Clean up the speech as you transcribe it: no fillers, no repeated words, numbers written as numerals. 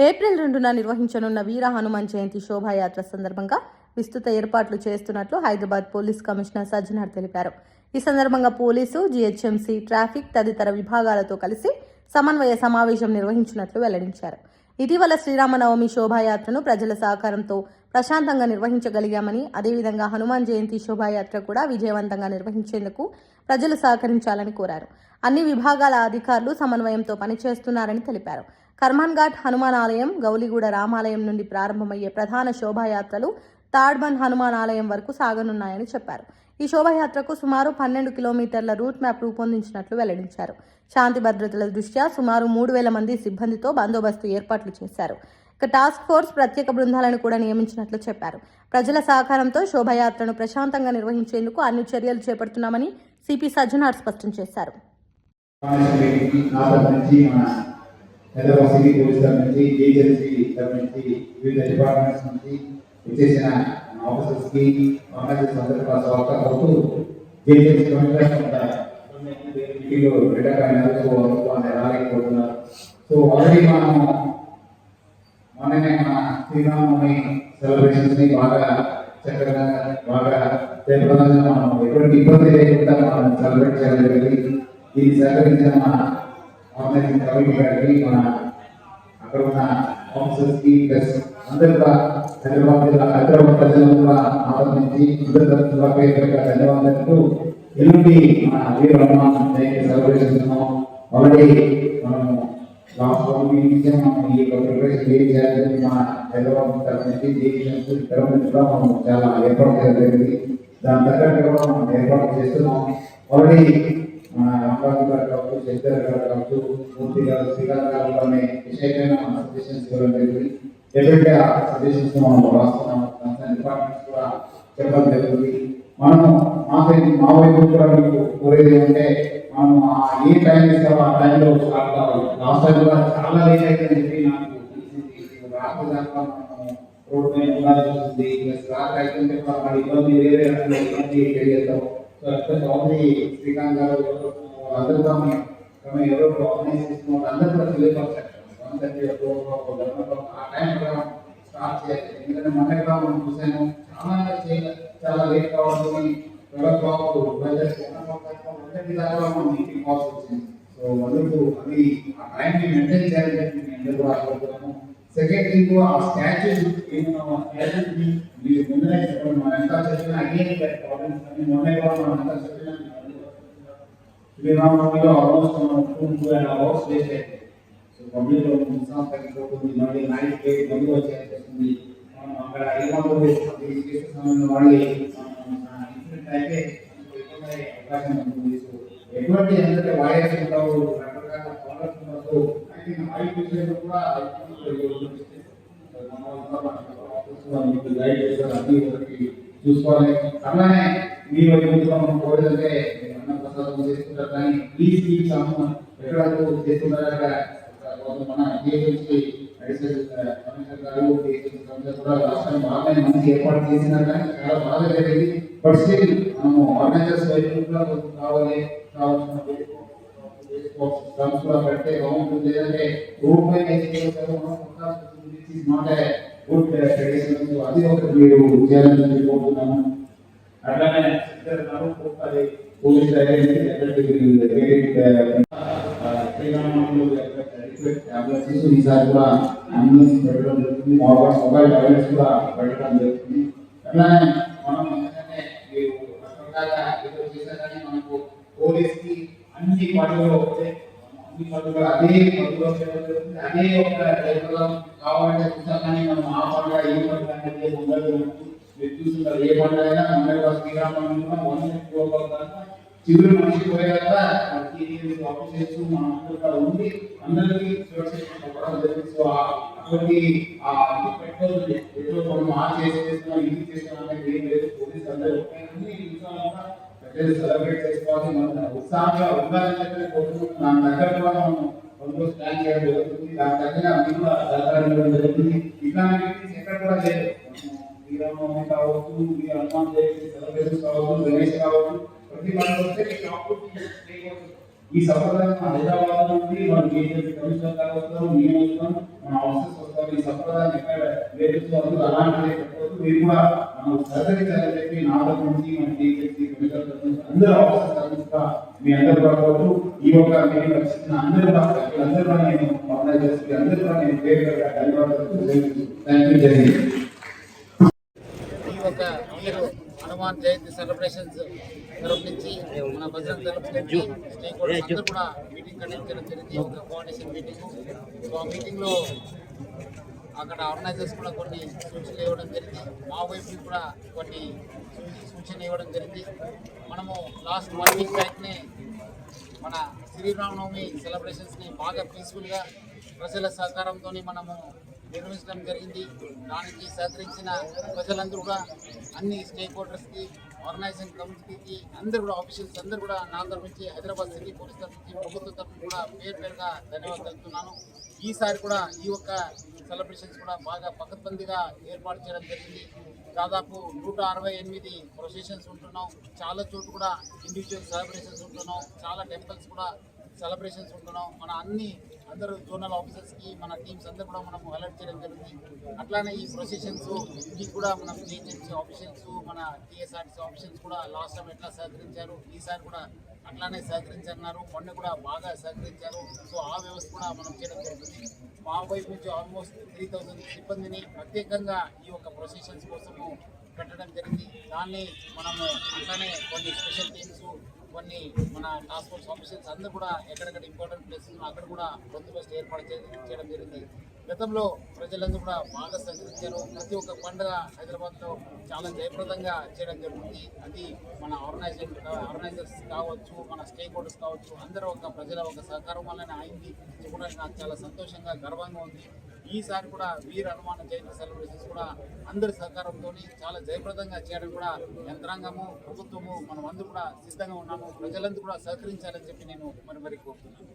April 2న నిర్వహించనున్న వీర హనుమాన్ జయంతి శోభాయాత్ర సందర్భంగా విస్తృత ఏర్పాట్లు చేస్తున్నట్లు హైదరాబాద్ పోలీస్ కమిషనర్ సజ్జనార్ తెలిపారు. ఈ సందర్భంగా పోలీసు, జీహెచ్ఎంసీ, ట్రాఫిక్ తదితర విభాగాలతో కలిసి సమన్వయ సమావేశం నిర్వహించినట్లు వెల్లడించారు. ఇటీవల శ్రీరామనవమి శోభాయాత్రను ప్రజల సహకారంతో ప్రశాంతంగా నిర్వహించగలిగామని, అదేవిధంగా హనుమాన్ జయంతి శోభాయాత్ర కూడా విజయవంతంగా నిర్వహించేందుకు ప్రజలు సహకరించాలని కోరారు. అన్ని విభాగాల అధికారులు సమన్వయంతో పనిచేస్తున్నారని తెలిపారు. కర్మాన్ ఘాట్ హనుమాన్ ఆలయం, గౌలిగూడ రామాలయం నుండి ప్రారంభమయ్యే ప్రధాన శోభాయాత్రలు తాడ్బన్ హనుమాన్ ఆలయం వరకు సాగనున్నాయని చెప్పారు. ఈ శోభాయాత్రకు సుమారు 12 కిలోమీటర్ల రూట్ మ్యాప్ రూపొందించినట్లు వెల్లడించారు. శాంతి భద్రతల దృష్ట్యా సుమారు 3,000 మంది సిబ్బందితో బందోబస్తు ఏర్పాట్లు చేశారు. ఇక టాస్క్ ఫోర్స్ ప్రత్యేక బృందాలను కూడా నియమించినట్లు చెప్పారు. ప్రజల సహకారంతో శోభాయాత్రను ప్రశాంతంగా నిర్వహించేందుకు అన్ని చర్యలు చేపడుతున్నామని సిపి సజ్జనార్ స్పష్టం చేశారు. హైదరాబాద్ సిటీ పోలీస్ నుంచి, ఏజెన్సీ నుంచి, వివిధ డిపార్ట్మెంట్స్ నుంచి వచ్చేసిన ఆఫీసర్స్ కి ఆర్గనైజర్స్ అందరూ సహకారంతో ఏజెన్సీ రాలేకపోతున్నారు. సో ఆల్రెడీ మనమే మన శ్రీరామనవమి సెలబ్రేషన్స్ ని బాగా చక్కగా బాగా జయప్రదంగా మనం ఎటువంటి ఇబ్బంది లేకుండా మనం సెలబ్రేట్ చేయగలిగి దీన్ని సహకరించిన మన ఆర్గనైజింగ్ కమిటీ గారికి, మన అక్కడ ఉన్న ఆఫీసర్స్ కి ప్లస్ అందరూ కూడా హైదరాబాద్ ప్రజలను కూడా ఆదరించి ధన్యవాదాలు. ఎల్లుండి మన వీర హనుమాన్ జయంతి సెలబ్రేషన్స్ ఆల్రెడీ మనం లాస్ట్ 1 వీక్ నుంచి మనం ఈ ప్రిపరేషన్ చేయాలని మన హైదరాబాద్ తరఫు నుంచి కూడా మనం చాలా ఏర్పాటు చేయగలిగింది. దాని తగ్గట్టుగా మనం ఏర్పాటు చేస్తున్నాం. ఆల్రెడీ మన రామరాజు గారు కావచ్చు, శంకర్ గారు కావచ్చు, మూర్తి గారు, శ్రీకాంత్ గారు అనే విషయమైన మన సజెషన్స్ ఇవ్వడం జరిగింది. డెఫినెట్ గా సజెషన్స్ మనం రాస్తున్నాం. డిపార్ట్మెంట్స్ కూడా చెప్పడం జరుగుతుంది. మనము మా వైపు కూడా మీకు కోరేది ఏమంటే, మనం ఏ టైం ఇస్తామో ఆ టైంలో స్టార్ట్ కావాలి. లాస్ట్ టైం కూడా చాలా లేట్ అయితే చెప్పి నాకు రాత్రి దాకా మనం రోడ్ పైన ఉండాల్సి వస్తుంది. రాత్రి అయితే ఇబ్బంది వేరే ఇబ్బంది తెలియజేస్తాం. శ్రీకాంత్ గారు అందరూ ఎవరో ఆర్గనైజ్ చేస్తున్న అందరూ కూడా తెలియపరచారు. ఆ టైం స్టార్ట్ చేయాలి. ఎందుకంటే మన మనం చూసాము చాలా లేట్ కావాలని సో అందుకు అది ఆ టైంని మెయింటైన్ చేయాలని చెప్పి నేను అందరూ కూడా ఆశపడుతున్నాను. సెకండ్ థింగ్, ఆ స్టాచ్యూస్ మీరు ముందునే చెప్పండి. మనం ఎంత చెప్పినా అగైన్ ప్రాబ్లమ్స్ అన్ని మొన్నే కూడా మనం ఎంత చెప్పినా శ్రీరామనవమిలో ఆల్మోస్ట్ మనం 2.5 hours వేస్ట్ అయితే సో పబ్లిక్ లో ఉత్సాహం తగ్గిపోతుంది. మళ్ళీ నైట్ మందు వచ్చేస్తుంది. మనం అక్కడ సమయంలో మళ్ళీ ఇన్సిడెంట్ అయితే అవకాశం ఉంటుంది. సో ఎటువంటి ఎందుకంటే వైరస్ ఉంటావు, రకరకాల ప్రాబ్లమ్స్ ఉండవు. కూడా గైడ్ చేస్తారు, అన్ని చూసుకోవాలి. అలానే మీరు మనం కోరేదంటే అన్న ప్రసాదం చేసుకుంటారు, కానీ ప్లీజ్ ఎక్కడ చేస్తున్నారు అక్కడ మన జిహెచ్ఎంసీ అడిషనల్ కమిషనర్ గారు కూడా రాష్ట్రం బాగా మంచి ఏర్పాటు చేసినా కానీ చాలా బాగా జరిగింది. బట్ స్టిల్ మనము ఆర్గనైజర్స్ వైపు కావాలి కావాల్సిన కూడా పెడితే బాగుంటుంది. లేదంటే రోడ్ పైన నాట్ ఏ గుడ్ ట్రెడిషన్. అది ఒకటి మీరు చేయాలని కోరుతున్నాను. అట్లానే పోలీస్ ఈసారి కూడా అంబులెన్స్ పెట్టడం జరుగుతుంది. మొబైల్ టాయిలెట్స్ కూడా పెట్టడం జరుగుతుంది. అట్లానే మనం ఎందుకంటే మీరు రకరకాల చేశారు కానీ మనకు పోలీస్ కి అన్ని పనులు అదే పనులు అదే ఒక కావాలంటే పుస్తకాన్ని మనం ఆ పండుగ ఏ పండుగ అనేది ఉండదు. మీరు చూస్తున్నారు, ఏ పండుగ అయినా మన శ్రీరామనవమి చివరి మనిషి పోయాక ఆఫీసర్స్ మన అందరూ ఉండి అందరికీ అటువంటి పెట్రోల్ మనం ఆ చేస్తున్నాం ఇది చేస్తున్నాం అనేది ఏం లేదు. పోలీస్ అందరూ సెలబ్రేట్ చేసుకోవాలి. మన ఉత్సాహంగా ఉండాలని చెప్పి కోరుకుంటున్నాం. దాని దగ్గర కూడా మనం రెండు ప్లాన్ చేయడం జరుగుతుంది. దాని దగ్గర అన్ని కూడా సహకారం ఇవ్వడం జరుగుతుంది. ఇట్లాంటి ఎక్కడ కూడా లేదు. శ్రీరామనవమి కావచ్చు, హనుమాన్ జయంతి సెలబ్రేషన్ కావచ్చు, గణేష్ కావచ్చు, ప్రతి వాళ్ళు వస్తే ఈ సంప్రదాయం హైదరాబాద్ నుండి మన కమిషనర్ గారు వస్తారు, మేము వస్తాం, మన ఆఫీసర్స్ ప్రసాదాన్ని ఎక్కడ వేరుస్తూ అలాంటిదే చెప్పవచ్చు. మీరు కూడా మనం సహకరించాలని చెప్పి నా తరపు నుంచి మన టీచర్స్ అందరూ అవసరం కూడా మీ అందరూ కూడా కోరుతూ ఈ యొక్క మీటింగ్ వచ్చిన అందరూ కూడా నేను ఆర్గనైజర్స్ అందరూ కూడా నేను పేరుగా ధన్యవాదాలు థ్యాంక్ యూ. ఈ యొక్క వీరు హనుమాన్ జయంతి సెలబ్రేషన్స్ తరపు నుంచి మన బజరంగ్ తరపు నుంచి స్టేక్ హోల్డర్స్ అందరూ కూడా మీటింగ్ కండక్ట్ చేయడం జరిగింది. ఒక కోఆర్డినేషన్ మీటింగ్. సో ఆ మీటింగ్లో అక్కడ ఆర్గనైజర్స్ కూడా కొన్ని సూచనలు ఇవ్వడం జరిగింది. మా వైపు నుంచి కూడా కొన్ని సూచనలు ఇవ్వడం జరిగింది. మనము లాస్ట్ 1 వీక్ బ్యాక్నే మన శ్రీరామనవమి సెలబ్రేషన్స్ని బాగా పీస్ఫుల్గా ప్రజల సహకారంతో మనము నిర్వహించడం జరిగింది. దానికి సహకరించిన ప్రజలందరూ కూడా అన్ని స్టేక్ హోల్డర్స్కి, ఆర్గనైజేషన్ కమిటీకి అందరూ కూడా ఆఫీషియల్స్ అందరూ కూడా నా తరఫు నుంచి హైదరాబాద్ సిటీ పోలీస్ తరఫు నుంచి ప్రభుత్వం తరఫు కూడా పేరుగా ధన్యవాదాలు తెలుపుతున్నాను. ఈసారి కూడా ఈ యొక్క సెలబ్రేషన్స్ కూడా బాగా పకడ్బందీగా ఏర్పాటు చేయడం జరిగింది. దాదాపు 168 ప్రొసెషన్స్ ఉంటున్నాం. చాలా చోట్ల కూడా ఇండివిజువల్ సెలబ్రేషన్స్ ఉంటున్నాం. చాలా టెంపుల్స్ కూడా సెలబ్రేషన్స్ ఉంటున్నాం. మన అందరూ జోనల్ ఆఫీసర్స్కి మన టీమ్స్ అందరూ కూడా మనం అలర్ట్ చేయడం జరుగుతుంది. అట్లానే ఈ ప్రొసెషన్స్ ఇది కూడా మనం జిహెచ్ఎంసీ ఆఫీషియల్స్, మన టీఎస్ఆర్టీసీ ఆఫీషియల్స్ కూడా లాస్ట్ టైం ఎట్లా సహకరించారు, ఈసారి కూడా అట్లానే సహకరించన్నారు. మొన్న కూడా బాగా సహకరించారు. సో ఆ వ్యవస్థ కూడా మనం చేయడం జరుగుతుంది. మా వైపు నుంచి ఆల్మోస్ట్ 3000 సిబ్బందిని ప్రత్యేకంగా ఈ యొక్క ప్రొసెషన్స్ కోసము పెట్టడం జరిగింది. దాన్ని మనము అట్లానే కొన్ని స్పెషల్ టీమ్స్, కొన్ని మన టాస్క్ ఫోర్స్ ఆఫీసర్స్ అందరూ కూడా ఎక్కడెక్కడ ఇంపార్టెంట్ ప్లేసెస్ అక్కడ కూడా బందోబస్తు ఏర్పాటు చేయడం జరిగింది. గతంలో ప్రజలందరూ కూడా బాగా సహకరించారు. ప్రతి ఒక్క పండుగ హైదరాబాద్లో చాలా జయప్రదంగా చేయడం జరుగుతుంది. అది మన ఆర్గనైజర్స్ కావచ్చు, మన స్టేక్ హోల్డర్స్ కావచ్చు, అందరూ ఒక ప్రజల ఒక సహకారం వల్లనే అయింది చెప్పడానికి నాకు చాలా సంతోషంగా గర్వంగా ఉంది. ఈసారి కూడా వీర హనుమాన్ జయంతి సెలబ్రేషన్స్ కూడా అందరి సహకారంతో చాలా జయప్రదంగా చేయడం కూడా యంత్రాంగము, ప్రభుత్వము మనం అందరూ కూడా సిద్ధంగా ఉన్నాము. ప్రజలందరూ కూడా సహకరించాలని చెప్పి నేను మరి కోరుతున్నాను.